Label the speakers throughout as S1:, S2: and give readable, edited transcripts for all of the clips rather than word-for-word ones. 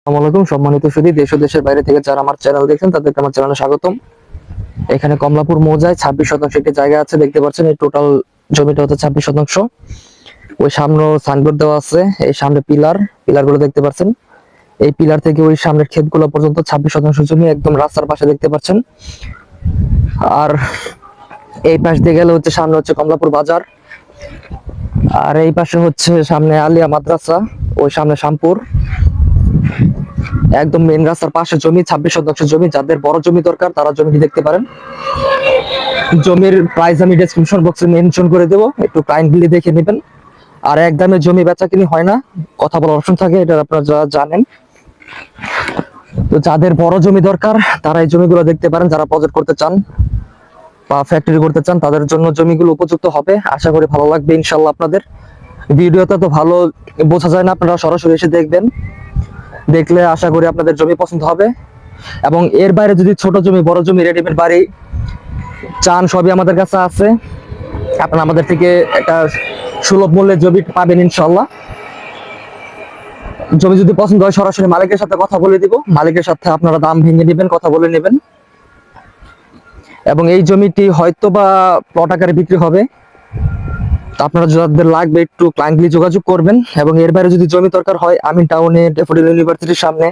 S1: আসসালামু আলাইকুম সম্মানিত সুধী, দেশ ও দেশের বাইরে থেকে যারা আমার চ্যানেল দেখছেন তাদেরকে আমার চ্যানেলে স্বাগতম। এখানে কমলাপুর মৌজায় 26 শতাংশ একটি জায়গা আছে, দেখতে পাচ্ছেন। এই টোটাল জমিটা হচ্ছে 26 শতাংশ। ওই সামনে সাইনবোর্ড দেওয়া আছে, এই সামনে পিলার গুলো দেখতে পাচ্ছেন। এই পিলার থেকে ওই সামনের ক্ষেতগুলো পর্যন্ত 26 শতাংশ জমি একদম রাস্তার পাশে দেখতে পাচ্ছেন। আর এই পাশ দিয়ে গেলে হচ্ছে সামনে হচ্ছে কমলাপুর বাজার, আর এই পাশে হচ্ছে সামনে আলিয়া মাদ্রাসা, ওই সামনে শ্যামপুর। একদম মেন রাস্তার পাশে জমি, 26 শতাংশ জমি। যাদের বড় জমি দরকার তারা জমিটি দেখতে পারেন। জমির প্রাইস আমি ডেসক্রিপশন বক্সে মেনশন করে দেবো, একটু কাইন্ডলি দেখে নেবেন। আর একদমে জমি বেচা কিনি হয় না, কথা বলার অপশন থাকে, এটা আপনারা যারা জানেন। তো যাদের বড় জমি দরকার তারা এই জমিগুলো দেখতে পারেন। যারা প্রজেক্ট করতে চান বা ফ্যাক্টরি করতে চান তাদের জন্য জমিগুলো উপযুক্ত হবে। আশা করি ভালো লাগবে ইনশাল্লাহ আপনাদের। ভিডিওতে তো ভালো বোঝা যায় না, আপনারা সরাসরি এসে দেখবেন, দেখলে আশা করি আপনাদের জমি পছন্দ হবে। এবং এর বাইরে যদি ছোট জমি, বড় জমি, রেডিমেড বাড়ি চান, সবই আমাদের কাছে আছে। আপনারা আমাদের থেকে একটা সুলভ মূল্যে জমি পাবেন ইনশাল্লাহ। জমি যদি পছন্দ হয় সরাসরি মালিকের সাথে কথা বলে দিব, মালিকের সাথে আপনারা দাম ভেঙে নেবেন, কথা বলে নেবেন। এবং এই জমিটি হয়তো বা প্লট আকারে বিক্রি হবে। আপনারা যাদের লাগবে একটু ক্লায়েন্টলি যোগাযোগ করবেন। এবং এর বাইরে যদি জমি দরকার হয়, আমিন টাউনে ড্যাফোডিল ইউনিভার্সিটির সামনে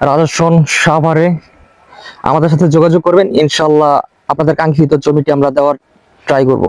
S1: রাজস্বন সাভারে আমাদের সাথে যোগাযোগ করবেন। ইনশাল্লাহ আপনাদের কাঙ্ক্ষিত জমিটি আমরা দেওয়ার ট্রাই করব।